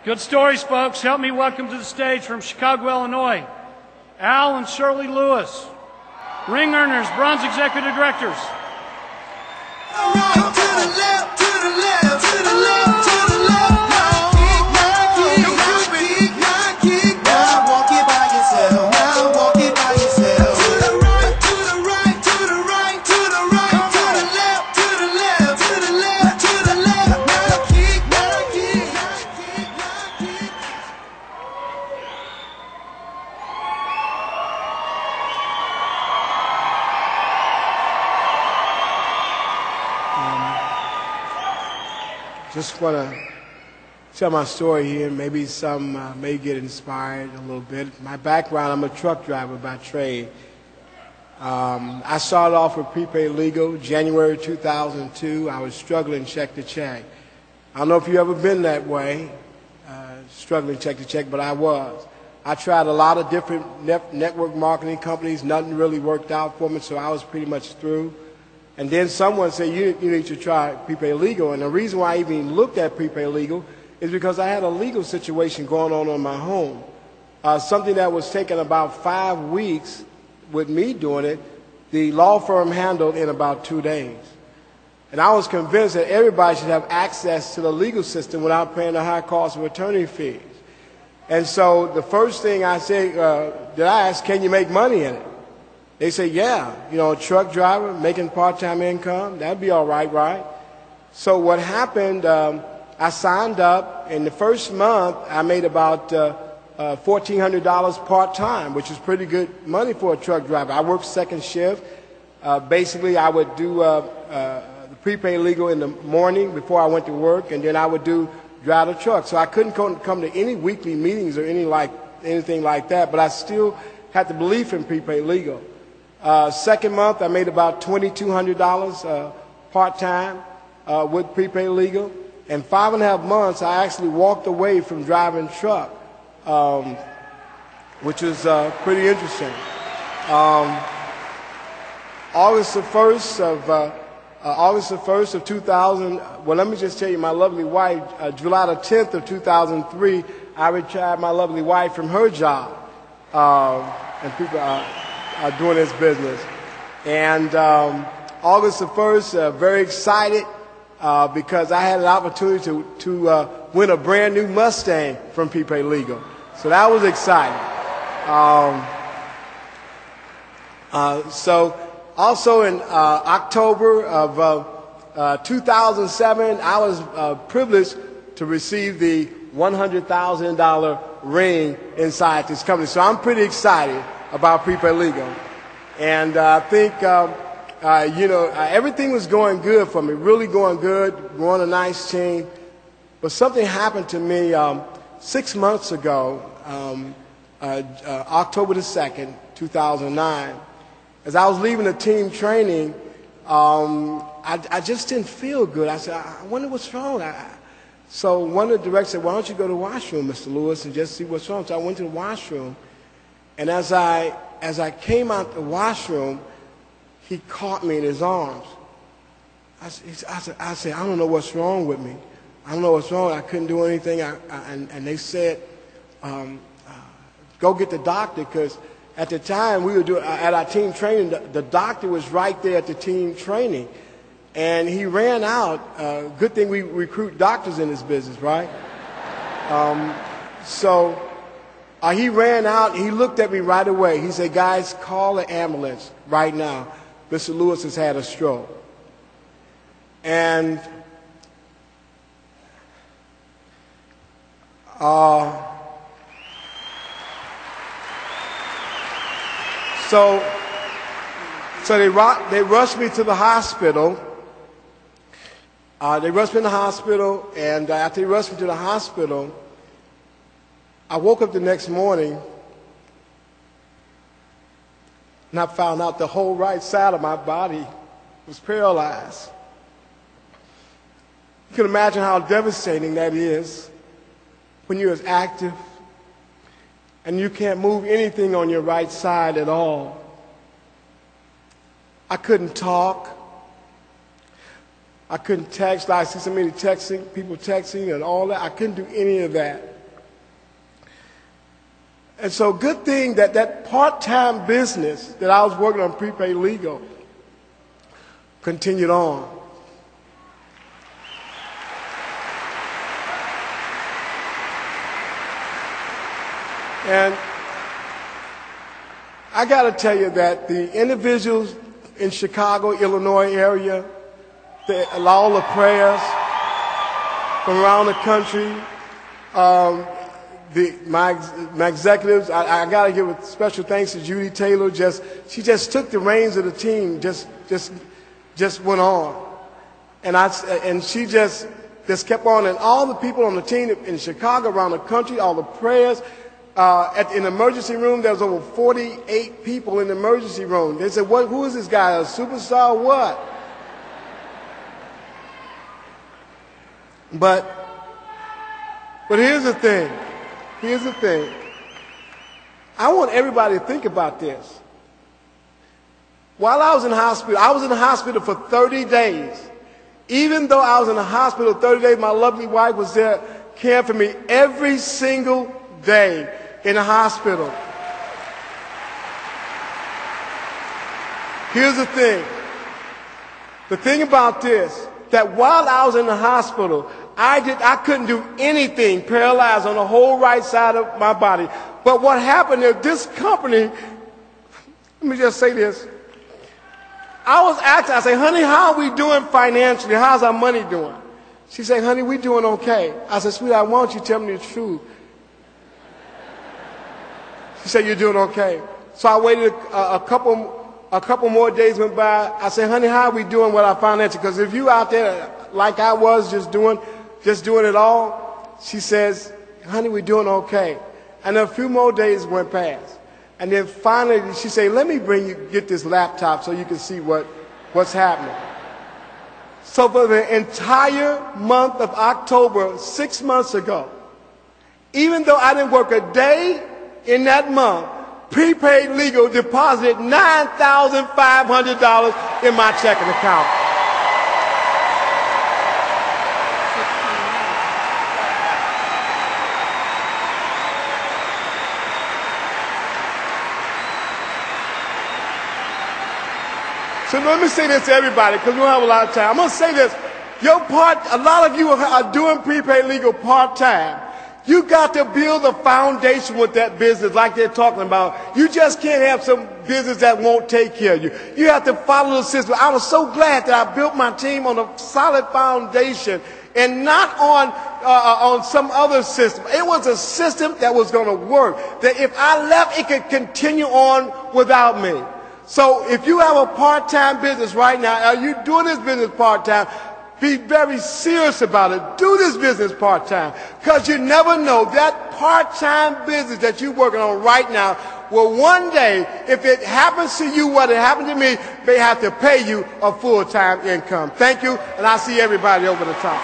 Good stories, folks. Help me welcome to the stage from Chicago, Illinois, Al and Shirley Lewis, ring earners, bronze executive directors. All right, to the left, to the left, to the left, to the left. Now kick, now walk it by yourself. Now walk it by yourself. To the right, to the right, to the right, to the right, to the left, to the left, to the left, to the left. Now kick, now kick, now kick, now kick. Just want to tell my story here. Maybe some may get inspired a little bit. My background, I'm a truck driver by trade. I started off with prepaid legal, January 2002. I was struggling check to check. I don't know if you've ever been that way, struggling check to check, but I was. I tried a lot of different network marketing companies. Nothing really worked out for me, so I was pretty much through. And then someone said, you need to try prepaid legal. And the reason why I even looked at prepaid legal is because I had a legal situation going on my home. Something that was taking about 5 weeks with me doing it, the law firm handled in about 2 days. And I was convinced that everybody should have access to the legal system without paying the high cost of attorney fees. And so the first thing I said, did I ask, can you make money in it? They say, yeah, a truck driver making part-time income, that'd be all right, right? So what happened, I signed up. In the first month, I made about $1,400 part-time, which is pretty good money for a truck driver. I worked second shift. Basically, I would do the prepaid legal in the morning before I went to work, and then I would drive the truck. So I couldn't come to any weekly meetings or anything like that, but I still had the belief in prepaid legal. Second month, I made about $2,200 part-time with prepaid legal. And 5.5 months, I actually walked away from driving truck, which was pretty interesting. August the 1st of 2000, well, let me just tell you, my lovely wife, July the 10th of 2003, I retired my lovely wife from her job. And people doing this business. And August the 1st, very excited because I had an opportunity to win a brand new Mustang from prepaid legal. So that was exciting. So also in October of 2007, I was privileged to receive the $100,000 ring inside this company. So I'm pretty excited about prepaid legal. And I think, everything was going good for me, really going good, growing a nice team. But something happened to me 6 months ago, October the 2nd, 2009. As I was leaving the team training, I just didn't feel good. I said, I wonder what's wrong. So one of the directors said, why don't you go to the washroom, Mr. Lewis, and just see what's wrong. So I went to the washroom. And as I came out the washroom, he caught me in his arms. I said, I don't know what's wrong with me. I don't know what's wrong. I couldn't do anything. And they said, go get the doctor, because at the time we were doing at our team training, the doctor was right there at the team training, and he ran out. Good thing we recruit doctors in this business, right? He ran out. He looked at me right away. He said, guys, call the ambulance right now. Mr. Lewis has had a stroke. And so they rushed me to the hospital. And after they rushed me to the hospital, I woke up the next morning and I found out the whole right side of my body was paralyzed. You can imagine how devastating that is when you're as active and you can't move anything on your right side at all. I couldn't talk. I couldn't text. I see so many people texting and all that. I couldn't do any of that. And so good thing that that part-time business that I was working on, prepaid legal, continued on. And I got to tell you that the individuals in Chicago, Illinois area, all the prayers from around the country, my executives, I got to give a special thanks to Judy Taylor. She just took the reins of the team, just went on, and she just kept on. And all the people on the team in Chicago, around the country, all the prayers. In the emergency room, there was over 48 people in the emergency room. They said, who is this guy, a superstar or what? But here's the thing. Here's the thing. I want everybody to think about this. While I was in the hospital for 30 days. Even though I was in the hospital 30 days, my lovely wife was there caring for me every single day in the hospital. Here's the thing. The thing about this, that while I was in the hospital, I couldn't do anything, paralyzed on the whole right side of my body. But what happened is this company, let me just say this. I was asking, I said, honey, how are we doing financially? How's our money doing? She said, honey, we're doing okay. I said, sweetheart, why don't you tell me the truth? She said, you're doing okay. So I waited a couple more days went by. I said, honey, how are we doing with our finances? Because if you out there like I was just doing it all, she says, honey, we're doing okay. And a few more days went past. And then finally she said, let me get this laptop so you can see what's happening. So for the entire month of October, 6 months ago, even though I didn't work a day in that month, Prepaid Legal deposited $9,500 in my checking account. So let me say this to everybody, because we don't have a lot of time. I'm going to say this. A lot of you are doing Prepaid Legal part-time. You got to build a foundation with that business like they're talking about. You just can't have some business that won't take care of you. You have to follow the system. I was so glad that I built my team on a solid foundation and not on some other system. It was a system that was going to work, that if I left, it could continue on without me. So if you have a part-time business right now, are you doing this business part-time? Be very serious about it. Do this business part-time, because you never know, that part-time business that you're working on right now will one day, if it happens to you what it happened to me, they have to pay you a full-time income. Thank you, and I'll see everybody over the top.